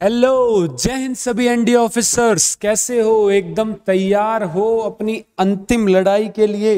Hello, जय हिंद सभी NDA officers. कैसे हो? एकदम तैयार हो अपनी अंतिम लड़ाई के लिए?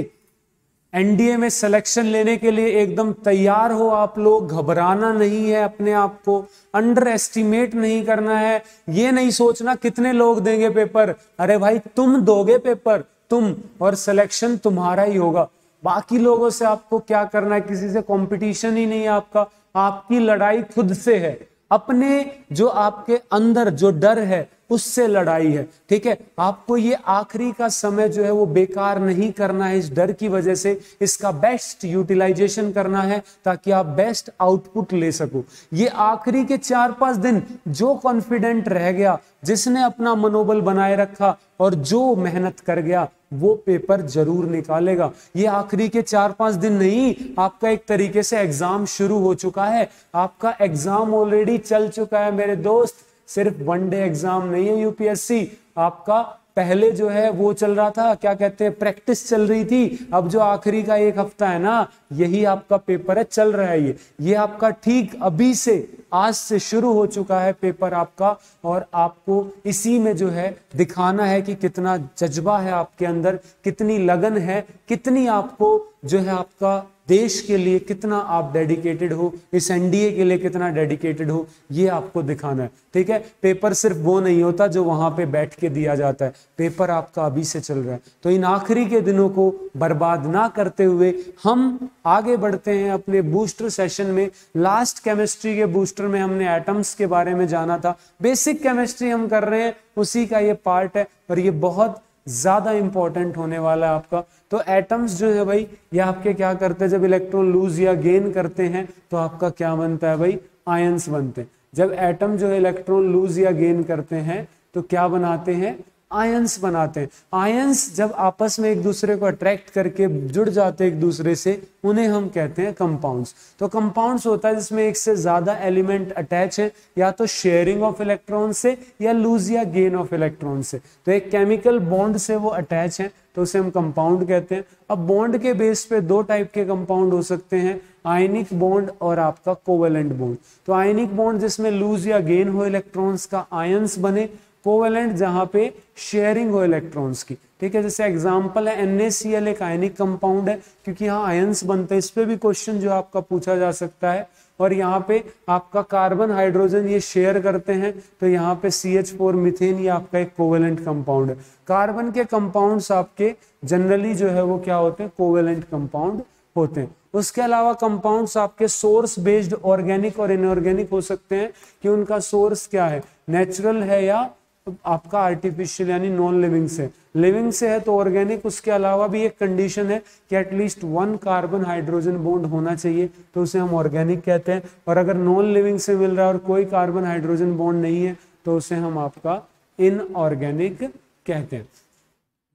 एनडीए में सिलेक्शन लेने के लिए एकदम तैयार हो आप लोग? घबराना नहीं है, अपने आप को अंडर एस्टिमेट नहीं करना है। ये नहीं सोचना कितने लोग देंगे पेपर। अरे भाई, तुम दोगे पेपर, तुम, और सिलेक्शन तुम्हारा ही होगा। बाकी लोगों से आपको क्या करना है? किसी से कंपटीशन ही नहीं है आपका। आपकी लड़ाई खुद से है, अपने जो आपके अंदर जो डर है उससे लड़ाई है। ठीक है, आपको ये आखिरी का समय जो है वो बेकार नहीं करना है। इस डर की वजह से इसका बेस्ट यूटिलाइजेशन करना है ताकि आप बेस्ट आउटपुट ले सको। ये आखिरी के 4-5 दिन जो कॉन्फिडेंट रह गया, जिसने अपना मनोबल बनाए रखा और जो मेहनत कर गया, वो पेपर जरूर निकालेगा। ये आखिरी के 4-5 दिन नहीं, आपका एक तरीके से एग्जाम शुरू हो चुका है। आपका एग्जाम ऑलरेडी चल चुका है मेरे दोस्त। सिर्फ वनडे एग्जाम नहीं है यूपीएससी आपका। पहले जो है वो चल रहा था, क्या कहते हैं, प्रैक्टिस चल रही थी। अब जो आखिरी का 1 हफ्ता है ना, यही आपका पेपर है, चल रहा है। ये आपका ठीक अभी से, आज से शुरू हो चुका है पेपर आपका। और आपको इसी में जो है दिखाना है कि कितना जज्बा है आपके अंदर, कितनी लगन है, कितनी आपको जो है आपका देश के लिए कितना आप डेडिकेटेड हो, इस एनडीए के लिए कितना डेडिकेटेड हो, ये आपको दिखाना है। ठीक है, पेपर सिर्फ वो नहीं होता जो वहां पे बैठ के दिया जाता है। पेपर आपका अभी से चल रहा है। तो इन आखिरी के दिनों को बर्बाद ना करते हुए हम आगे बढ़ते हैं अपने बूस्टर सेशन में। लास्ट केमिस्ट्री के बूस्टर में हमने एटम्स के बारे में जाना था। बेसिक केमिस्ट्री हम कर रहे हैं, उसी का ये पार्ट है और ये बहुत ज्यादा इंपॉर्टेंट होने वाला है आपका। तो एटम्स जो है भाई, ये आपके क्या करते हैं? जब इलेक्ट्रॉन लूज या गेन करते हैं तो आपका क्या बनता है भाई? आयंस बनते हैं। जब एटम जो है इलेक्ट्रॉन लूज या गेन करते हैं तो क्या बनाते हैं? आयंस बनाते हैं। आयंस जब आपस में एक दूसरे को अट्रैक्ट करके जुड़ जाते हैं एक दूसरे से, उन्हें हम कहते हैं कंपाउंड्स। तो कंपाउंड्स होता है जिसमें एक से ज्यादा एलिमेंट अटैच है, या तो शेयरिंग ऑफ इलेक्ट्रॉन से या लूज या गेन ऑफ इलेक्ट्रॉन से। तो एक केमिकल बॉन्ड से वो अटैच है तो उसे हम कंपाउंड कहते हैं। अब बॉन्ड के बेस पे 2 टाइप के कंपाउंड हो सकते हैं, आयनिक बॉन्ड और आपका कोवेलेंट बॉन्ड। तो आयनिक बॉन्ड जिसमें लूज या गेन हो इलेक्ट्रॉन्स का, आयंस बने। कोवेलेंट जहां पे शेयरिंग हो इलेक्ट्रॉन्स की। ठीक है, जैसे एग्जांपल है NaCl, एक आयनिक कंपाउंड है क्योंकि यहाँ आयंस बनते हैं। इस पे भी क्वेश्चन जो आपका पूछा जा सकता है। और यहाँ पे आपका कार्बन हाइड्रोजन ये शेयर करते हैं, तो यहाँ पे CH4 मीथेन, ये आपका एक कोवेलेंट कंपाउंड है। कार्बन के कंपाउंड्स आपके जनरली जो है वो क्या होते हैं? कोवेलेंट कंपाउंड होते हैं। उसके अलावा कंपाउंड्स आपके सोर्स बेस्ड ऑर्गेनिक और इनऑर्गेनिक हो सकते हैं कि उनका सोर्स क्या है, नेचुरल है या आपका आर्टिफिशियल यानी नॉन लिविंग से। लिविंग से है तो ऑर्गेनिक। उसके अलावा भी एक कंडीशन है कि एटलीस्ट 1 कार्बन हाइड्रोजन बॉन्ड होना चाहिए, तो उसे हम ऑर्गेनिक कहते हैं। और अगर नॉन लिविंग से मिल रहा है और कोई कार्बन हाइड्रोजन बॉन्ड नहीं है तो उसे हम आपका इनऑर्गेनिक कहते हैं।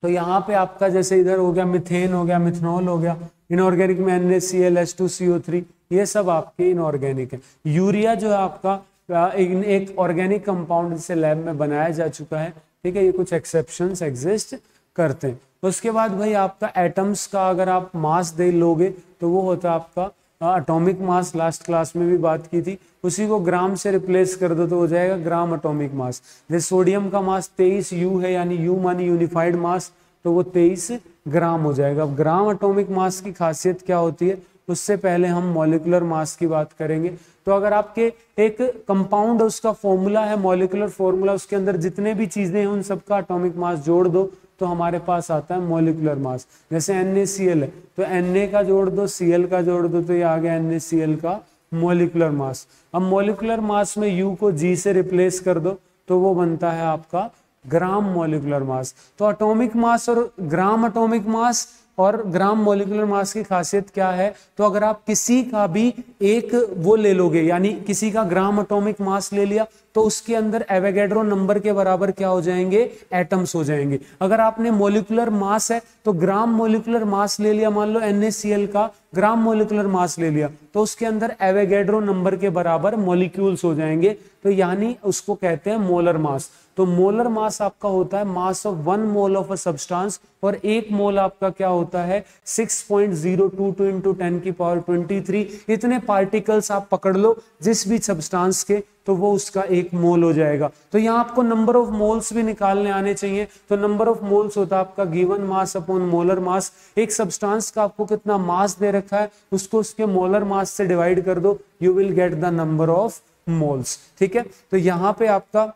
तो यहाँ पे आपका जैसे इधर हो गया मिथेन, हो गया मिथनॉल, हो गया। इनऑर्गेनिक में NaCl, H2CO3, ये सब आपके इनऑर्गेनिक है। यूरिया जो है आपका एक ऑर्गेनिक कंपाउंड जिसे लैब में बनाया जा चुका है। ठीक है, ये कुछ एक्सेप्शंस एग्जिस्ट करते हैं। उसके बाद भाई आपका एटम्स का अगर आप मास दे लोगे तो वो होता है आपका एटॉमिक मास। लास्ट क्लास में भी बात की थी, उसी को ग्राम से रिप्लेस कर दो तो हो जाएगा ग्राम एटॉमिक मास। जैसे सोडियम का मास 23 U है, यानी U मानी यूनिफाइड मास, तो वो 23 ग्राम हो जाएगा। अब ग्राम एटॉमिक मास की खासियत क्या होती है, उससे पहले हम मॉलिक्यूलर मास की बात करेंगे। तो अगर आपके एक कंपाउंड, उसका फॉर्मूला है मॉलिक्यूलर फॉर्मूला, उसके अंदर जितने भी चीजें हैं उन सबका एटॉमिक मास जोड़ दो तो हमारे पास आता है मॉलिक्यूलर मास। जैसे NaCl है तो Na का जोड़ दो, Cl का जोड़ दो, तो ये आ गया NaCl का मॉलिक्यूलर मास। अब मॉलिक्यूलर मास में U को G से रिप्लेस कर दो तो वो बनता है आपका ग्राम मॉलिक्यूलर मास। तो एटॉमिक मास और ग्राम एटॉमिक मास और ग्राम मॉलिक्यूलर मास की खासियत क्या है? तो अगर आप किसी का भी एक वो ले लोगे, यानी किसी का ग्राम एटॉमिक मास ले लिया, तो उसके अंदर एवोगैड्रो नंबर के बराबर क्या हो जाएंगे? एटम्स हो जाएंगे। अगर आपने मॉलिक्यूलर मास है तो ग्राम मॉलिक्यूलर मास ले लिया, मान लो NaCl का ग्राम मॉलिक्यूलर मास ले लिया, तो उसके अंदर एवोगैड्रो नंबर के बराबर मॉलिक्यूल्स हो जाएंगे, तो यानी उसको कहते हैं मोलर मास। तो मोलर मास आपका होता है mass of 1 mole of a substance, और 1 मोल आपका क्या होता है? 6.022 इंटू 10 की पावर 23। इतने पार्टिकल्स आप पकड़ लो जिस भी सब्सटेंस के, तो वो उसका 1 मोल हो जाएगा। तो यहाँ आपको नंबर ऑफ मोल्स भी निकालने आने चाहिए। तो नंबर ऑफ मोल्स होता है आपका given mass upon molar mass. एक सब्सटेंस का आपको कितना मास दे रखा है उसको उसके मोलर मास से डिवाइड कर दो, you will get the number of moles. ठीक है, तो यहाँ पे आपका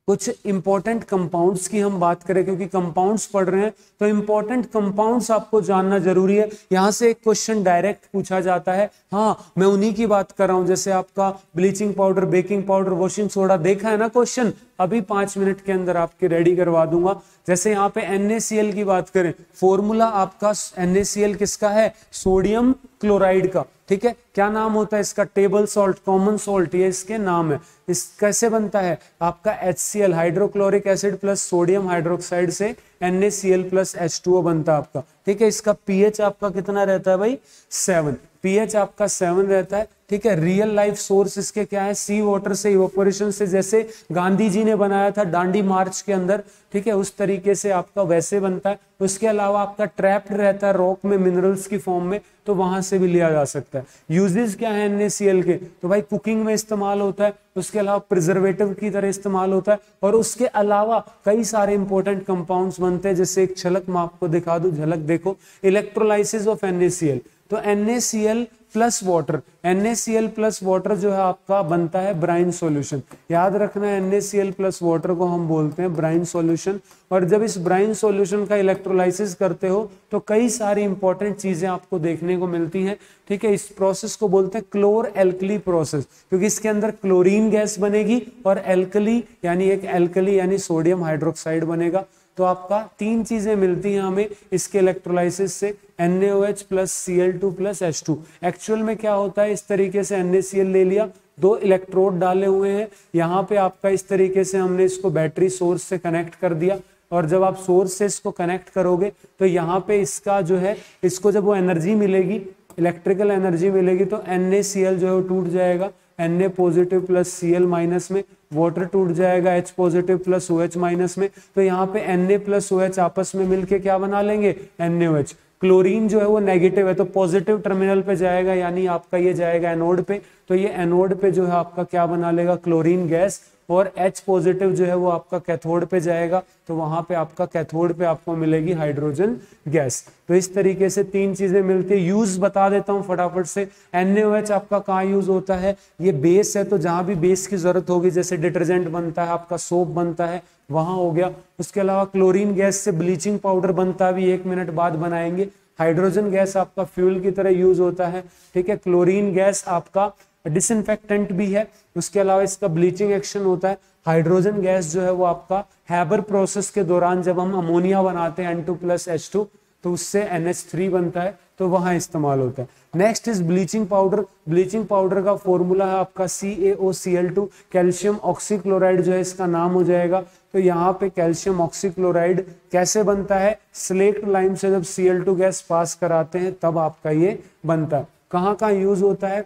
कुछ इंपॉर्टेंट कंपाउंड्स की हम बात करें, क्योंकि कंपाउंड्स पढ़ रहे हैं तो इंपॉर्टेंट कंपाउंड्स आपको जानना जरूरी है। यहां से एक क्वेश्चन डायरेक्ट पूछा जाता है, हाँ मैं उन्हीं की बात कर रहा हूं, जैसे आपका bleaching powder, baking powder, washing soda देखा है ना क्वेश्चन, अभी 5 मिनट के अंदर आपके रेडी करवा दूंगा। जैसे यहाँ पे NaCl की बात करें, फॉर्मूला आपका NaCl किसका है, सोडियम क्लोराइड का। ठीक है, क्या नाम होता है इसका, टेबल सॉल्ट, कॉमन सॉल्ट, ये इसके नाम है। इस कैसे बनता है आपका HCl, hydrochloric acid plus sodium hydroxide से NaCl प्लस H2O बनता है आपका। ठीक है, इसका pH आपका कितना रहता है भाई, 7, pH आपका 7 रहता है। ठीक है, रियल लाइफ सोर्स इसके क्या है, सी वाटर से, इवोपोरेशन से, जैसे गांधी जी ने बनाया था दांडी मार्च के अंदर। ठीक है, उस तरीके से आपका वैसे बनता है। उसके अलावा आपका ट्रैप्ड रहता है रॉक में मिनरल्स की फॉर्म में, तो वहां से भी लिया जा सकता है। यूजेस क्या है NaCl के, तो भाई कुकिंग में इस्तेमाल होता है, उसके अलावा प्रिजर्वेटिव की तरह इस्तेमाल होता है, और उसके अलावा कई सारे इंपॉर्टेंट कंपाउंड्स बनते हैं। जैसे एक झलक मैं आपको दिखा दूं, झलक देखो, इलेक्ट्रोलाइसिस ऑफ NaCl। तो NaCl plus water, NaCl plus water जो है आपका बनता है ब्राइन सॉल्यूशन। याद रखना है NaCl प्लस वाटर को हम बोलते हैं ब्राइन सॉल्यूशन। और जब इस ब्राइन सॉल्यूशन का इलेक्ट्रोलाइसिस करते हो तो कई सारी इंपॉर्टेंट चीजें आपको देखने को मिलती हैं। ठीक है, इस प्रोसेस को बोलते हैं क्लोर एल्कली प्रोसेस, क्योंकि इसके अंदर क्लोरीन गैस बनेगी और एल्कली यानी एक एल्कली यानी सोडियम हाइड्रोक्साइड बनेगा। तो आपका 3 चीजें मिलती हैं हमें इसके इलेक्ट्रोलाइसिस से, NaOH plus Cl2 plus H2। Actual में क्या होता है, इस तरीके से NaCl ले लिया, 2 इलेक्ट्रोड डाले हुए हैं यहाँ पे आपका, इस तरीके से हमने इसको बैटरी सोर्स से कनेक्ट कर दिया। और जब आप सोर्स से इसको कनेक्ट करोगे तो यहाँ पे इसका जो है, इसको जब वो एनर्जी मिलेगी, इलेक्ट्रिकल एनर्जी मिलेगी, तो NaCl जो है वो टूट जाएगा Na positive plus Cl minus में, वाटर टूट जाएगा H positive plus OH minus में। तो यहाँ पे Na प्लस OH आपस में मिलके क्या बना लेंगे, NaOH। क्लोरीन जो है वो नेगेटिव है तो पॉजिटिव टर्मिनल पे जाएगा, यानी आपका ये जाएगा एनोड पे, तो ये एनोड पे जो है आपका क्या बना लेगा, क्लोरीन गैस। और H पॉजिटिव जो है वो आपका कैथोड पे जाएगा, तो वहां पे आपका कैथोड पे आपको मिलेगी हाइड्रोजन गैस। तो इस तरीके से 3 चीजें मिलती है। यूज बता देता हूं फटाफट से। NaOH आपका कहाँ यूज होता है, ये बेस है, तो जहां भी बेस की जरूरत होगी, जैसे डिटर्जेंट बनता है आपका, सोप बनता है, वहां हो गया। उसके अलावा क्लोरीन गैस से ब्लीचिंग पाउडर बनता है, भी 1 मिनट बाद बनाएंगे। हाइड्रोजन गैस आपका फ्यूल की तरह यूज होता है। ठीक है, क्लोरीन गैस आपका डिसइंफेक्टेंट भी है, उसके अलावा इसका ब्लीचिंग एक्शन होता है। हाइड्रोजन गैस जो है वो आपका हैबर प्रोसेस के दौरान जब हम अमोनिया बनाते हैं N2 प्लस H2, तो उससे NH3 बनता है, तो वहां इस्तेमाल होता है। Next is bleaching powder. Bleaching powder का फॉर्मूला है आपका CaOCl2, कैल्शियम ऑक्सीक्लोराइड जो है इसका नाम हो जाएगा। तो यहाँ पे कैल्शियम ऑक्सीक्लोराइड कैसे बनता है, स्लेक्ट लाइम से जब Cl2 गैस पास कराते हैं तब आपका ये बनता है। कहाँ कहाँ यूज होता है,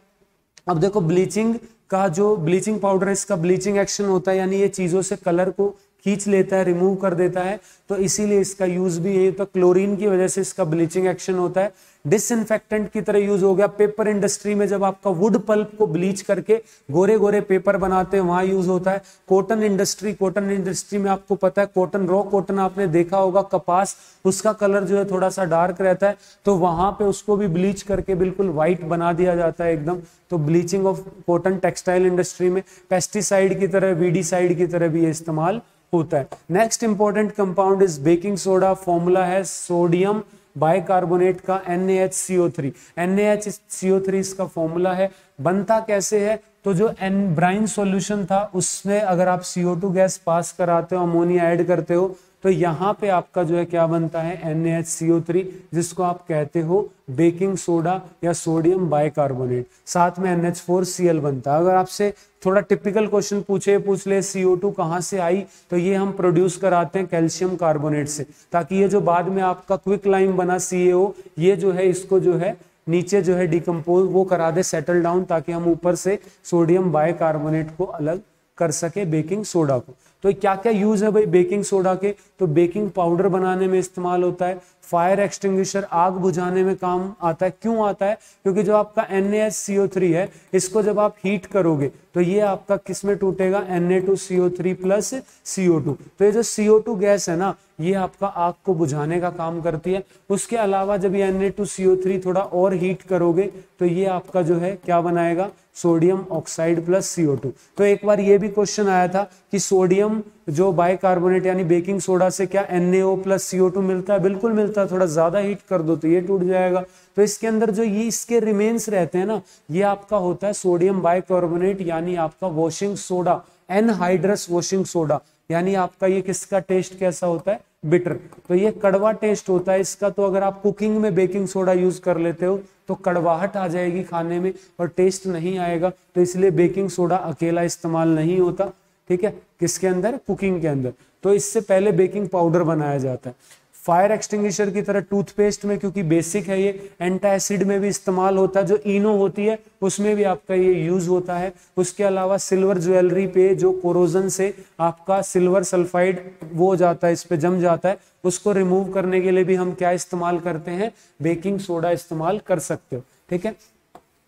अब देखो ब्लीचिंग का जो ब्लीचिंग पाउडर है इसका ब्लीचिंग एक्शन होता है, यानी ये चीजों से कलर को खींच लेता है, रिमूव कर देता है, तो इसीलिए इसका यूज भी है। तो क्लोरीन की वजह से इसका ब्लीचिंग एक्शन होता है। डिसइंफेक्टेंट की तरह यूज हो गया पेपर इंडस्ट्री में, जब आपका वुड पल्प को ब्लीच करके गोरे गोरे पेपर बनाते हैं वहां यूज होता है। कॉटन इंडस्ट्री में आपको पता है, कॉटन, रॉ कॉटन आपने देखा होगा, कपास, उसका कलर जो है थोड़ा सा डार्क रहता है, तो वहां पे उसको भी ब्लीच करके बिल्कुल व्हाइट बना दिया जाता है एकदम। तो bleaching of cotton textile industry में पेस्टिसाइड की तरह, वीडीसाइड की तरह भी ये इस्तेमाल होता है। Next important compound is baking soda. Formula है सोडियम बाइकार्बोनेट का NaHCO3। NaHCO3 इसका फॉर्मूला है। बनता कैसे है, तो जो ब्राइन सॉल्यूशन था उसमें अगर आप CO2 गैस पास कराते हो, अमोनिया ऐड करते हो, तो यहाँ पे आपका जो है क्या बनता है, NaHCO3, जिसको आप कहते हो बेकिंग सोडा या सोडियम बाइकार्बोनेट। साथ में NH4Cl बनता है। अगर आपसे थोड़ा टिपिकल क्वेश्चन पूछ ले CO2 कहाँ से आई, तो ये हम प्रोड्यूस कराते हैं कैल्शियम कार्बोनेट से, ताकि ये जो बाद में आपका क्विक लाइम बना CaO, ये जो है इसको जो है नीचे जो है डिकम्पोज वो करा दे, सेटल डाउन, ताकि हम ऊपर से सोडियम बाइकार्बोनेट को अलग कर सके बेकिंग सोडा को। तो क्या क्या यूज है भाई बेकिंग सोडा के? तो बेकिंग पाउडर बनाने में इस्तेमाल होता है, फायर एक्सटिंग्विशर आग बुझाने में काम आता है। क्यों आता है? क्योंकि जो आपका NaSCO3 है इसको जब आप हीट करोगे तो ये आपका किस में टूटेगा? Na2CO3 plus CO2। तो ये जो CO2 गैस है ना ये आपका आग को बुझाने का काम करती है। उसके अलावा जब ये Na2CO3 थोड़ा और हीट करोगे तो ये आपका जो है क्या बनाएगा? Sodium oxide plus CO2। तो एक बार ये भी क्वेश्चन आया था कि सोडियम जो बाइकार्बोनेट यानी बेकिंग सोडा से क्या NaO प्लस CO2 मिलता है? बिल्कुल मिलता है। थोड़ा ज्यादा हीट कर दो तो ये टूट जाएगा। तो इसके अंदर जो ये इसके रिमेन्स रहते हैं ना ये आपका होता है सोडियम बाइकार्बोनेट यानी आपका washing soda, anhydrous washing soda. यानी आपका ये किसका टेस्ट कैसा होता है? बिटर। तो ये कड़वा टेस्ट होता है इसका। तो अगर आप कुकिंग में बेकिंग सोडा यूज कर लेते हो तो कड़वाहट आ जाएगी खाने में और टेस्ट नहीं आएगा। तो इसलिए बेकिंग सोडा अकेला इस्तेमाल नहीं होता, ठीक है, किसके अंदर? कुकिंग के अंदर। तो इससे पहले बेकिंग पाउडर बनाया जाता है। फायर एक्सटिंग्विशर की तरह टूथपेस्ट में, क्योंकि बेसिक है ये, एंटासिड में भी इस्तेमाल होता है। जो इनो होती है उसमें भी आपका ये यूज होता है। उसके अलावा सिल्वर ज्वेलरी पे जो कोरोजन से आपका सिल्वर सल्फाइड वो हो जाता है, इस पे जम जाता है, उसको रिमूव करने के लिए भी हम क्या इस्तेमाल करते हैं? बेकिंग सोडा इस्तेमाल कर सकते हो, ठीक है।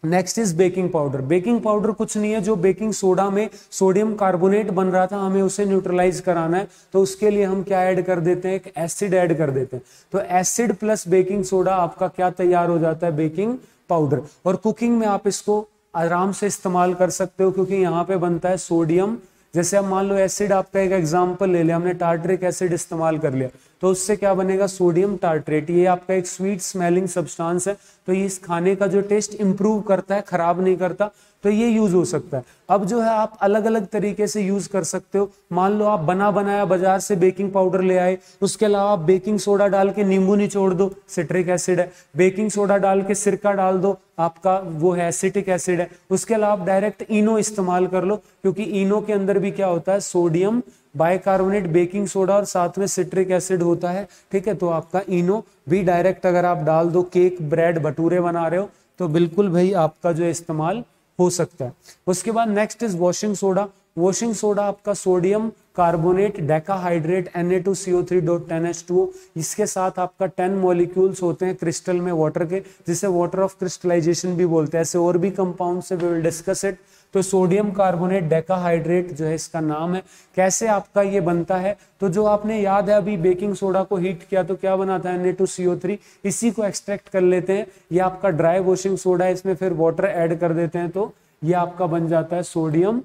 Next is baking powder. Baking powder कुछ नहीं है, जो बेकिंग सोडा में सोडियम कार्बोनेट बन रहा था हमें उसे न्यूट्रलाइज कराना है तो उसके लिए हम क्या ऐड कर देते हैं? एक एसिड ऐड कर देते हैं। तो एसिड प्लस बेकिंग सोडा आपका क्या तैयार हो जाता है? Baking powder. और कुकिंग में आप इसको आराम से इस्तेमाल कर सकते हो क्योंकि यहाँ पे बनता है सोडियम। जैसे अब मान लो एसिड, आपका एक एग्जांपल ले लिया हमने, टार्टरिक एसिड इस्तेमाल कर लिया तो उससे क्या बनेगा? Sodium tartrate. ये आपका एक स्वीट स्मेलिंग सब्सटेंस है तो ये इस खाने का जो टेस्ट इंप्रूव करता है, खराब नहीं करता। तो ये यूज हो सकता है। अब जो है आप अलग अलग तरीके से यूज कर सकते हो। मान लो आप बना बनाया बाजार से बेकिंग पाउडर ले आए, उसके अलावा आप बेकिंग सोडा डाल के नींबू निचोड़ दो, सिट्रिक एसिड है। बेकिंग सोडा डाल के सिरका डाल दो, आपका वो है एसिटिक एसिड है। उसके अलावा आप डायरेक्ट इनो इस्तेमाल कर लो क्योंकि इनो के अंदर भी क्या होता है? सोडियम बाइकार्बोनेट, बेकिंग सोडा और साथ में सिट्रिक एसिड होता है, ठीक है। तो आपका इनो भी डायरेक्ट अगर आप डाल दो, केक ब्रेड भटूरे बना रहे हो तो बिल्कुल भाई आपका जो इस्तेमाल हो सकता है। उसके बाद next is washing soda. Washing soda आपका सोडियम कार्बोनेट डेकाहाइड्रेट Na2CO3.10H2O, इसके साथ आपका 10 मॉलिक्यूल्स होते हैं क्रिस्टल में वाटर के, जिसे वाटर ऑफ क्रिस्टलाइजेशन भी बोलते हैं। ऐसे और भी कंपाउंड से वी विल डिस्कस इट। तो सोडियम कार्बोनेट डेकाहाइड्रेट जो है इसका नाम है। कैसे आपका ये बनता है? तो जो आपने याद है अभी बेकिंग सोडा को हीट किया तो क्या बनाता है? Na2CO3। इसी को एक्सट्रैक्ट कर लेते हैं। ये आपका ड्राई वॉशिंग सोडा है, इसमें फिर वाटर ऐड कर देते हैं तो ये आपका बन जाता है सोडियम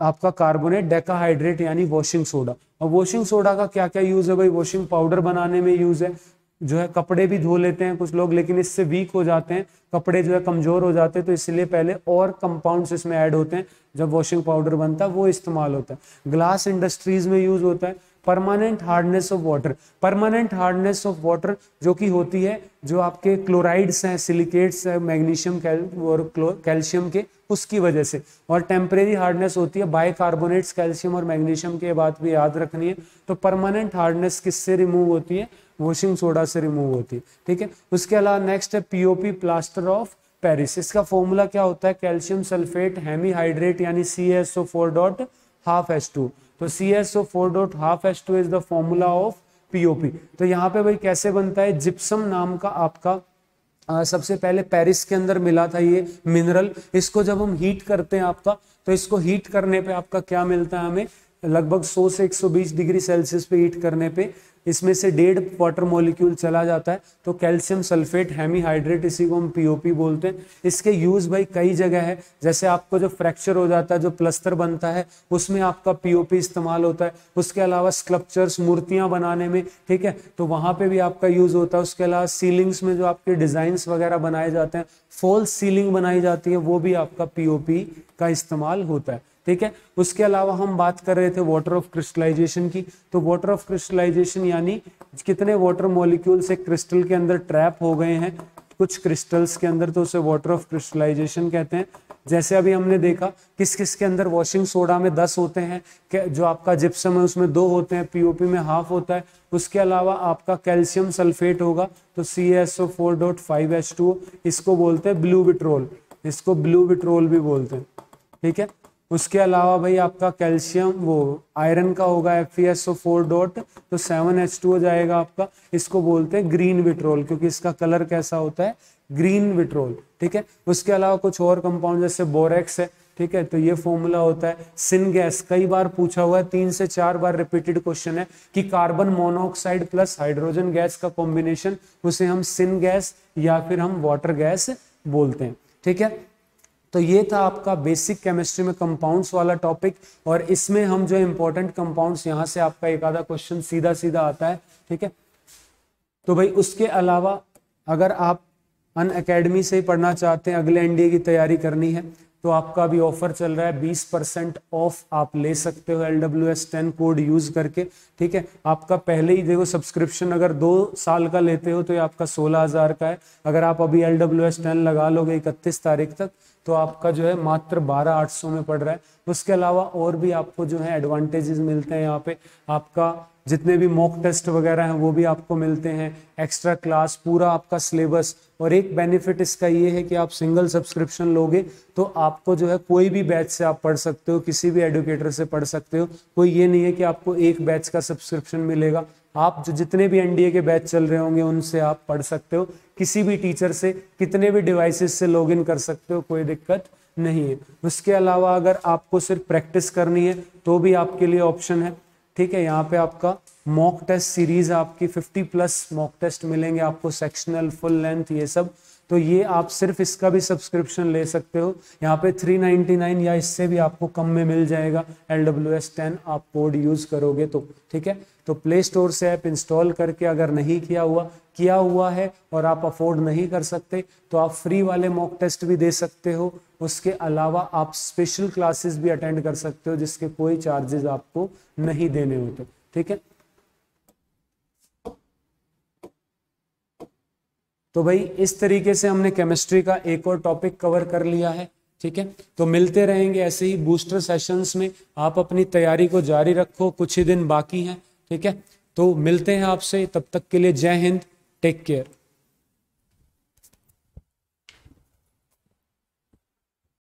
आपका कार्बोनेट डेकाहाइड्रेट यानी वॉशिंग सोडा। और वॉशिंग सोडा का क्या क्या यूज है भाई? वॉशिंग पाउडर बनाने में यूज है। जो है कपड़े भी धो लेते हैं कुछ लोग, लेकिन इससे वीक हो जाते हैं कपड़े, जो है कमजोर हो जाते हैं, तो इसलिए पहले और कंपाउंड्स इसमें ऐड होते हैं जब वॉशिंग पाउडर बनता है, वो इस्तेमाल होता है। ग्लास इंडस्ट्रीज में यूज होता है। Permanent hardness of water. Permanent hardness of water जो कि होती है जो आपके क्लोराइड्स हैं, सिलिकेट्स हैं, मैग्नीशियम और कैल्शियम के, उसकी वजह से। और टेम्परेरी हार्डनेस होती है बाइकार्बोनेट्स, कैल्शियम और मैग्नीशियम की, बात भी याद रखनी है। तो परमानेंट हार्डनेस किससे रिमूव होती है? वॉशिंग सोडा से रिमूव होती है, ठीक है। उसके अलावा नेक्स्ट है POP, प्लास्टर ऑफ पेरिस। इसका फॉर्मूला क्या होता है? कैल्शियम सल्फेट हेमीहाइड्रेट यानी CaSO4.12H2। तो CaSO4.12H2 is the formula of POP। तो यहाँ पे भाई कैसे बनता है? जिप्सम नाम का आपका सबसे पहले पेरिस के अंदर मिला था ये मिनरल। इसको जब हम हीट करते हैं आपका, तो इसको हीट करने पे आपका क्या मिलता है हमें? लगभग 100 से 120 डिग्री सेल्सियस पे हीट करने पे इसमें से 1.5 वाटर मॉलिक्यूल चला जाता है, तो कैल्शियम सल्फेट हेमीहाइड्रेट, इसी को हम POP बोलते हैं। इसके यूज भाई कई जगह है। जैसे आपको जो फ्रैक्चर हो जाता है, जो प्लस्तर बनता है, उसमें आपका POP इस्तेमाल होता है। उसके अलावा स्कल्पचर्स, मूर्तियां बनाने में, ठीक है, तो वहां पे भी आपका यूज होता है। उसके अलावा सीलिंग्स में जो आपके डिजाइन्स वगैरह बनाए जाते हैं, फॉल्स सीलिंग बनाई जाती है, वो भी आपका POP का इस्तेमाल होता है, ठीक है। उसके अलावा हम बात कर रहे थे वाटर ऑफ क्रिस्टलाइजेशन की। तो वाटर ऑफ क्रिस्टलाइजेशन यानी कितने वाटर मॉलिक्यूल्स एक क्रिस्टल के अंदर ट्रैप हो गए हैं कुछ क्रिस्टल्स के अंदर, तो उसे वाटर ऑफ क्रिस्टलाइजेशन कहते हैं। जैसे अभी हमने देखा किस किस के अंदर, वॉशिंग सोडा में 10 होते हैं, जो आपका जिप्सम है उसमें 2 होते हैं, POP में हाफ होता है। उसके अलावा आपका कैल्शियम सल्फेट होगा तो CaSO4.5H2O, इसको बोलते हैं ब्लू विट्रोल, इसको ब्लू विट्रोल भी बोलते हैं, ठीक है। उसके अलावा भाई आपका कैल्शियम वो आयरन का होगा FeSO4 डॉट, तो 7H2 हो जाएगा आपका। इसको बोलते हैं ग्रीन विट्रोल, क्योंकि इसका कलर कैसा होता है, ग्रीन विट्रोल, ठीक है। उसके अलावा कुछ और कंपाउंड जैसे बोरेक्स है, ठीक है, तो ये फॉर्मूला होता है सिन गैस। कई बार पूछा हुआ है, 3 से 4 बार रिपीटेड क्वेश्चन है कि carbon monoxide plus hydrogen gas का कॉम्बिनेशन, उसे हम सिन गैस या फिर हम वाटर गैस बोलते हैं, ठीक है। तो ये था आपका बेसिक केमिस्ट्री में कंपाउंड्स वाला टॉपिक, और इसमें हम जो इंपॉर्टेंट कंपाउंड्स, यहां से आपका एक आधा क्वेश्चन सीधा सीधा आता है, ठीक है। तो भाई उसके अलावा अगर आप अनअकैडमी से ही पढ़ना चाहते हैं, अगले एनडीए की तैयारी करनी है, तो आपका अभी ऑफर चल रहा है 20% ऑफ आप ले सकते हो LWS10 कोड यूज करके, ठीक है। आपका पहले ही देखो सब्सक्रिप्शन अगर 2 साल का लेते हो तो ये आपका 16,000 का है। अगर आप अभी LWS10 लगा लोगे 31 तारीख तक, तो आपका जो है मात्र 12,800 में पड़ रहा है। उसके अलावा और भी आपको जो है एडवांटेजेस मिलते हैं यहाँ पे, आपका जितने भी मॉक टेस्ट वगैरह हैं वो भी आपको मिलते हैं, एक्स्ट्रा क्लास, पूरा आपका सिलेबस। और एक बेनिफिट इसका ये है कि आप सिंगल सब्सक्रिप्शन लोगे तो आपको जो है कोई भी बैच से आप पढ़ सकते हो, किसी भी एडुकेटर से पढ़ सकते हो। कोई ये नहीं है कि आपको एक बैच का सब्सक्रिप्शन मिलेगा, आप जो जितने भी एनडीए के बैच चल रहे होंगे उनसे आप पढ़ सकते हो, किसी भी टीचर से, कितने भी डिवाइसेस से लॉगिन कर सकते हो, कोई दिक्कत नहीं है। उसके अलावा अगर आपको सिर्फ प्रैक्टिस करनी है तो भी आपके लिए ऑप्शन है, ठीक है। यहाँ पे आपका मॉक टेस्ट सीरीज आपकी 50+ मॉक टेस्ट मिलेंगे आपको, सेक्शनल, फुल लेंथ, ये सब। तो ये आप सिर्फ इसका भी सब्सक्रिप्शन ले सकते हो, यहाँ पे 399 या इससे भी आपको कम में मिल जाएगा LWS10 आप कोड यूज करोगे तो, ठीक है। तो प्ले स्टोर से ऐप इंस्टॉल करके, अगर नहीं किया हुआ है और आप अफोर्ड नहीं कर सकते, तो आप फ्री वाले मॉक टेस्ट भी दे सकते हो। उसके अलावा आप स्पेशल क्लासेस भी अटेंड कर सकते हो जिसके कोई चार्जेस आपको नहीं देने होते, ठीक है। तो भाई इस तरीके से हमने केमिस्ट्री का एक और टॉपिक कवर कर लिया है, ठीक है। तो मिलते रहेंगे ऐसे ही बूस्टर सेशंस में, आप अपनी तैयारी को जारी रखो, कुछ ही दिन बाकी हैं, ठीक है। तो मिलते हैं आपसे, तब तक के लिए जय हिंद, टेक केयर।